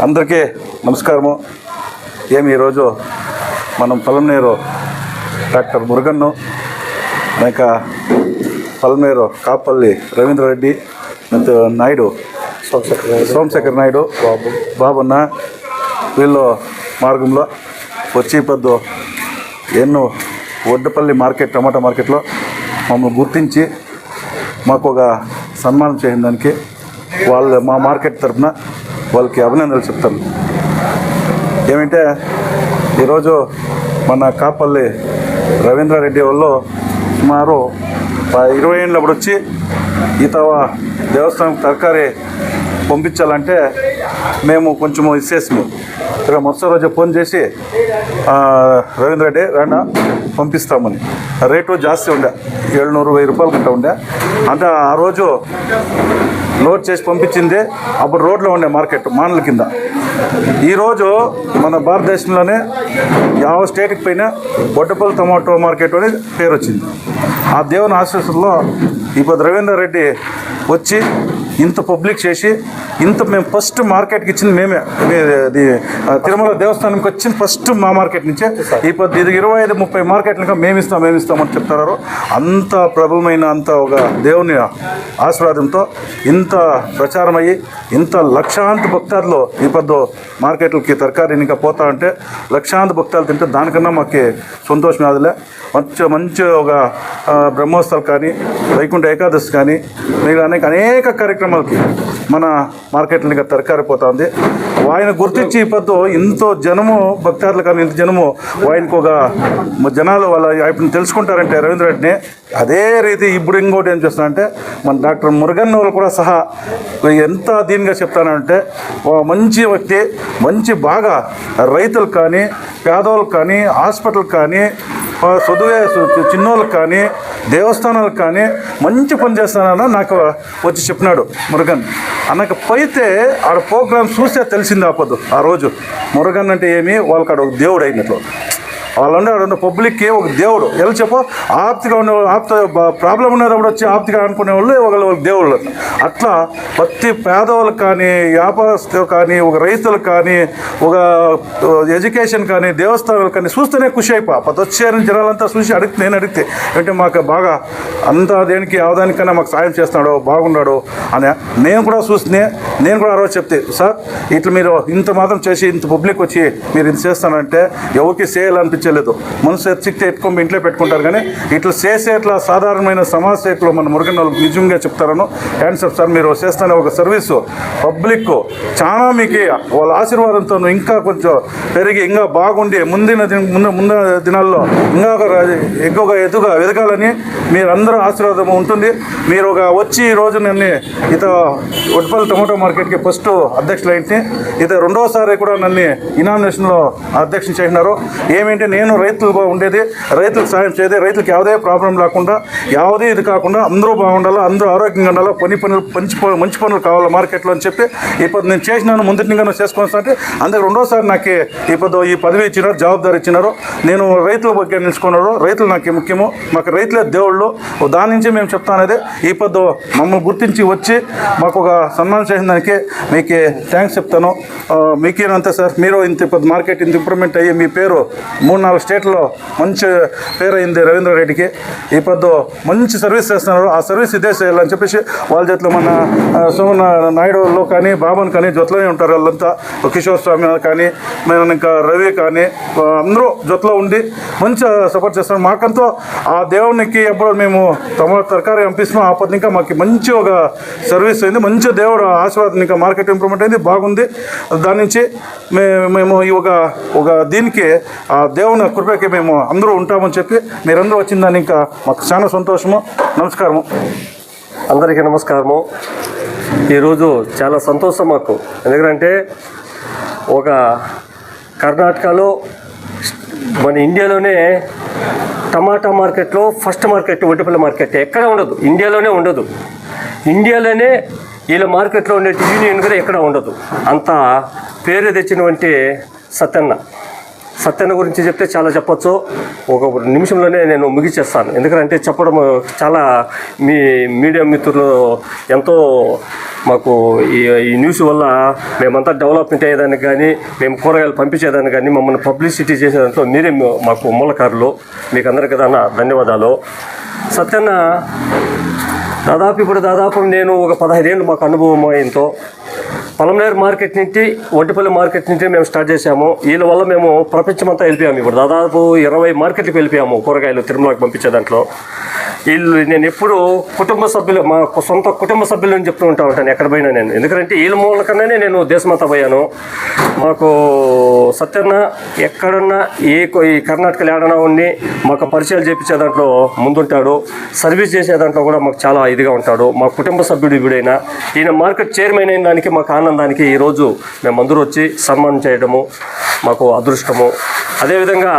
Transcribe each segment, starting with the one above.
అందరికీ నమస్కారము. ఈరోజు మనం పలమనేరు డాక్టర్ మురుగన్ను, లేక పలమనేరు కాపల్లి రవీంద్రరెడ్డి ಮತ್ತು నాయుడు సోమశేఖర్ నాయుడు బాబన్న వీళ్ళు మార్గంలో వచ్చి పొద్దు ఎన్నో వడ్డపల్లి మార్కెట్ టమాటా మార్కెట్లో మమ్మల్ని గుర్తించి మాకు ఒక సన్మానం చేయడం దానికి వాళ్ళు మా మార్కెట్ తరఫున వాళ్ళకి అభినందనలు చెప్తాను. ఏమంటే ఈరోజు మన కాపల్లి రవీంద్రారెడ్డి వాళ్ళు సుమారు 20 ఏళ్ళప్పుడు వచ్చి ఈతవ దేవస్థానం తరకారీ పంపించాలంటే మేము కొంచెము ఇచ్చేసాము. ఇక్కడ మొదటి రోజు ఫోన్ చేసి రవీంద్రరెడ్డి రాండా పంపిస్తామని, రేటు జాస్తి ఉండే 700-1000 రూపాయలు గంట ఉండే. అంటే ఆ రోజు లోడ్ చేసి పంపించింది అప్పుడు రోడ్లో ఉండే మార్కెట్ మానల కింద. ఈరోజు మన భారతదేశంలోనే ಯಾವ స్టేట్కి పైన వడ్డపల్లి టమాటో మార్కెట్ అని పేరు వచ్చింది. ఆ దేవుని ఆశీస్సుల్లో ఇప్పుడు రవీంద్రరెడ్డి వచ్చి ఇంత పబ్లిక్ చేసి ఇంత మేము ఫస్ట్ మార్కెట్కి ఇచ్చింది మేమే. తిరుమల దేవస్థానంకి వచ్చింది ఫస్ట్ మా మార్కెట్ నుంచే. ఇప్పుడు ఇది 25-30 మార్కెట్లుగా మేమిస్తామని చెప్తున్నారు. అంత ప్రబలమైన అంత ఒక దేవుని ఆశీర్వాదంతో ఇంత ప్రచారం అయ్యి ఇంత లక్షాంతి భక్తాదులు ఈ పొద్దు మార్కెట్లకి తరకారీ ఇంకా పోతా ఉంటే లక్షాంతి భక్తాలు తింటే దానికన్నా మాకు సంతోషం అదిలే. మంచి ఒక బ్రహ్మోత్సవాలు కానీ వైకుంఠ ఏకాదశి కానీ మిగతా అనేక కార్యక్రమాలకి మన మార్కెట్లో ఇంకా తరకారీ పోతా ఉంది. ఆయన గుర్తించి ఈ పొద్దు ఇంత జనము భక్తాదులు కానీ ఇంత జనము ఆయనకు ఒక జనాలు వాళ్ళ ఆయన తెలుసుకుంటారంటే రవీంద్రరెడ్డిని. అదే రీతి ఇప్పుడు ఇంకోటి ఏం చేస్తానంటే మన డాక్టర్ మురుగన్ వాళ్ళు కూడా సహా ఎంత దీనిగా చెప్తానంటే మంచి వ్యక్తి, మంచి బాగా రైతులకు కానీ పేదవాళ్ళకి కానీ హాస్పిటల్కి కానీ చదువే చిన్నోళ్ళకి కానీ దేవస్థానాలకు కానీ మంచి పని చేస్తానన్న నాకు వచ్చి చెప్పినాడు మురుగన్. అనకపోతే ఆడ ప్రోగ్రామ్ చూస్తే తెలిసింది ఆపదు ఆ రోజు మురుగన్ అంటే ఏమి వాళ్ళకి ఆడ ఒక దేవుడు అయినట్లు. వాళ్ళంటే పబ్లిక్కి ఒక దేవుడు ఎలా చెప్పో ఆప్తిగా ఉండే ప్రాబ్లం ఉన్నప్పుడు వచ్చి ఆప్తిగా అనుకునే వాళ్ళు వాళ్ళకి దేవుళ్ళు. అట్లా ప్రతి పేదవాళ్ళకి కానీ వ్యాపారస్తులు కానీ ఒక రైతులకు కానీ ఒక ఎడ్యుకేషన్ కానీ దేవస్థానాలు కానీ చూస్తేనే ఖుషి అయిపోయి వచ్చారని జనాలంతా చూసి నేను అడిగితే అంటే మాకు బాగా అంతా దేనికి అవదానికైనా మాకు సాయం చేస్తున్నాడు బాగున్నాడు అని నేను కూడా చూస్తే నేను కూడా ఆ రోజు చెప్తే సార్ ఇట్లా మీరు ఇంత మాత్రం చేసి ఇంత పబ్లిక్ వచ్చి మీరు ఇంత చేస్తానంటే ఎవరికి చేయాలనిపించలేదు. మనసు ఎత్తికితే ఎత్తుకొని ఇంట్లో పెట్టుకుంటారు కానీ ఇట్లా చేసే ఇట్లా సాధారణమైన సమాజ సేవలో మన మురుగన్ వాళ్ళకి నిజంగా చెప్తారను క్యాన్సర్ సార్ మీరు చేస్తానే ఒక సర్వీసు పబ్లిక్ చాలా మీకు వాళ్ళ ఆశీర్వాదంతో ఇంకా కొంచెం పెరిగి ఇంకా బాగుండి ముందు దినాల్లో ఇంకా ఎక్కువగా ఎదగాలని మీరందరూ ఆశీర్వాదం ఉంటుంది. మీరు ఒక వచ్చి ఈరోజు నన్ను వడ్డపల్లి టమాటో మార్కెట్కి ఫస్ట్ అధ్యక్షులు అయింది. రెండోసారి కూడా నన్ను ఇనామినేషన్లో అధ్యక్షులు చేసినారు. ఏమేంటి నేను రైతులు ఉండేది, రైతులకు సాయం చేయదు, రైతులకు ಯಾವುದೇ ప్రాబ్లం లేకుండా ಯಾವುದೇ ఇది కాకుండా అందరూ బాగుండాలా, అందరూ ఆరోగ్యంగా ఉండాలా, మంచి పనులు కావాలా మార్కెట్లో అని చెప్పి ఇప్పుడు నేను చేసినాను. ముందుగా చేసుకొని అంటే అందుకే రెండోసారి నాకు ఇప్పుడు ఈ పదవి ఇచ్చినారు, జవాబుదారి ఇచ్చినారు. నేను రైతుల ಬಗ್ಗೆ నిలుచుకున్నాడు. రైతులు నాకు ముఖ్యము, మాకు రైతులే దేవుళ్ళు. దాని నుంచి మేము చెప్తానేది ఇప్పుడు మమ్మల్ని గుర్తించి వచ్చి మాకు ఒక సన్మానం చేసిన దానికి మీకు థ్యాంక్స్ చెప్తాను. మీకేనంతే సార్, మీరు ఇంత ఇప్పుడు మార్కెట్ ఇంత ఇంప్రూవ్మెంట్ అయ్యి మీ పేరు 3-4 స్టేట్లో మంచి పేరు అయింది రవీంద్రరెడ్డికి. ఇప్పుడు మంచి సర్వీస్ చేస్తున్నారు. ఆ సర్వీస్ ఇదే చేయాలని చెప్పేసి వాళ్ళ చేతిలో మన సోమన్ నాయుడులో కానీ బాబన్ కానీ జొత్లోనే ఉంటారు. వాళ్ళంతా కిషోర్ స్వామి కానీ మేము ఇంకా రవి కానీ అందరూ జొత్లో ఉండి మంచి సపోర్ట్ చేస్తున్నారు. మాకంతా ఆ దేవునికి ఎప్పుడు మేము తరకారీ పంపిస్తున్నాం ఆపద ఇంకా మాకు మంచి ఒక సర్వీస్ అయింది. మంచి దేవుడు ఆశీర్వాదం ఇంకా మార్కెట్ ఇంప్రూవ్మెంట్ అయింది, బాగుంది. దాని నుంచి మేము ఈ ఒక దీనికి ఆ దేవుని కృపకి మేము అందరూ ఉంటామని చెప్పి మీరందరూ వచ్చిన దాన్ని ఇంకా మాకు చాలా సంతోషము. నమస్కారము, అందరికీ నమస్కారము. ఈరోజు చాలా సంతోషం మాకు. ఎందుకంటే ఒక కర్ణాటకలో మన ఇండియాలోనే టమాటా మార్కెట్లో ఫస్ట్ మార్కెట్ వడ్డపల్లి మార్కెట్ ఎక్కడ ఉండదు, ఇండియాలోనే ఉండదు. ఇండియాలోనే వీళ్ళ మార్కెట్లో ఉండే యూనియన్ కూడా ఎక్కడ ఉండదు. అంత పేరు తెచ్చినటువంటి సత్యన్న గురించి చెప్తే చాలా చెప్పచ్చు. ఒక నిమిషంలోనే నేను ముగిచేస్తాను. ఎందుకంటే చెప్పడం చాలా మీ మీడియా మిత్రులు ఎంతో మాకు ఈ న్యూస్ వల్ల మేమంతా డెవలప్మెంట్ అయ్యేదానికి కానీ మేము కూరగాయలు పంపించేదానికి కానీ మమ్మల్ని పబ్లిసిటీ చేసేదాంట్లో మీరే మాకు మూలకారులు. మీకు అందరికీ కదా ధన్యవాదాలు. సత్యన్న దాదాపు నేను ఒక 15 ఏళ్ళు మాకు అనుభవం అయింతో పలమనేరు మార్కెట్ నుంచి ఒంటిపల్లి మార్కెట్ నుంచి మేము స్టార్ట్ చేసాము. వీళ్ళ వల్ల మేము ప్రపంచమంతా వెళ్ళిపోయాము. ఇప్పుడు దాదాపు 20 మార్కెట్లకు వెళ్ళిపోయాము కూరగాయలు తిరుమలకి పంపించే దాంట్లో. నేను ఎప్పుడు కుటుంబ సభ్యులు, మా సొంత కుటుంబ సభ్యులని చెప్తూ ఉంటాను ఎక్కడ పోయినా నేను. ఎందుకంటే వీళ్ళ మూలకనే నేను దేశమంతా పోయాను. మాకు సత్యన్న ఎక్కడన్నా ఈ కర్ణాటకలో ఏడన్నా ఉండి మాకు పరిచయాలు చేయించే దాంట్లో ముందుంటాడు. సర్వీస్ చేసే దాంట్లో కూడా మాకు చాలా ఇదిగా ఉంటాడు. మా కుటుంబ సభ్యుడు ఇవిడైనా ఈయన మార్కెట్ చైర్మన్ అయిన దానికి మాకు ఆనందానికి ఈరోజు మేమందరూ వచ్చి సన్మానం చేయడము మాకు అదృష్టము. అదేవిధంగా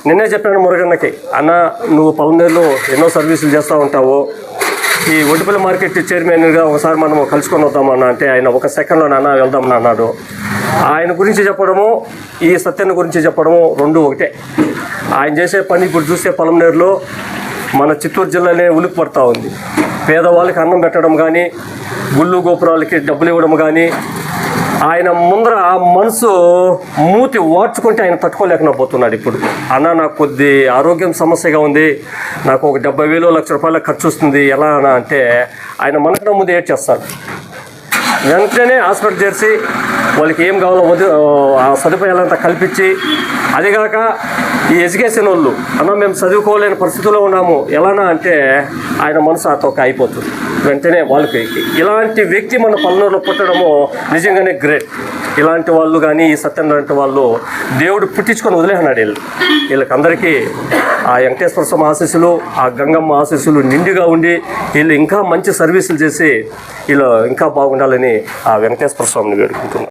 నిన్నే చెప్పాను మురుగన్నకి, అన్న నువ్వు పలమనేరులో ఎన్నో సర్వీసులు చేస్తూ ఉంటావు, ఈ ఒంటిపల్లి మార్కెట్ చైర్మన్గా ఒకసారి మనం కలుసుకొని వద్దామన్నా అంటే ఆయన ఒక సెకండ్లో నాన్న వెళ్దామని అన్నాడు. ఆయన గురించి చెప్పడము ఈ సత్యన్న గురించి చెప్పడము రెండు ఒకటే. ఆయన చేసే పని ఇప్పుడు చూస్తే పలమనేరులో మన చిత్తూరు జిల్లానే ఉలికి పడుతూ ఉంది. పేదవాళ్ళకి అన్నం పెట్టడం కానీ, గుళ్ళు గోపురాలకి డబ్బులు ఇవ్వడం కానీ, ఆయన ముందర మనసు మూతి వాడ్చుకుంటే ఆయన తట్టుకోలేకపోతున్నాడు. ఇప్పుడు అన్న నాకు కొద్ది ఆరోగ్యం సమస్యగా ఉంది, నాకు ఒక 70,000 లక్ష రూపాయల ఖర్చు వస్తుంది ఎలా అన్న అంటే ఆయన మనకన్నా ముందు ఏడ్ చేస్తాడు. వెంటనే హాస్పిటల్ చేర్చి వాళ్ళకి ఏం కావాలో ఆ సదుపాయాలంతా కల్పించి, అదిగాక ఈ ఎడ్యుకేషన్ వాళ్ళు అన్న మేము చదువుకోలేని పరిస్థితుల్లో ఉన్నాము ఎలానా అంటే ఆయన మనసు అతొక్క అయిపోతుంది. వెంటనే వాళ్ళకి ఇలాంటి వ్యక్తి మన పల్లెటూరులో పుట్టడము నిజంగానే గ్రేట్. ఇలాంటి వాళ్ళు కానీ ఈ సత్యం లాంటి వాళ్ళు దేవుడు పుట్టించుకొని వదిలేస్తున్నాడు. వీళ్ళకందరికీ ఆ వెంకటేశ్వర స్వామి ఆశీస్సులు, ఆ గంగమ్మ ఆశీస్సులు నిండుగా ఉండి వీళ్ళు ఇంకా మంచి సర్వీసులు చేసి వీళ్ళు ఇంకా బాగుండాలని ఆ వెంకటేశ్వర స్వామిని వేడుకుంటున్నాను.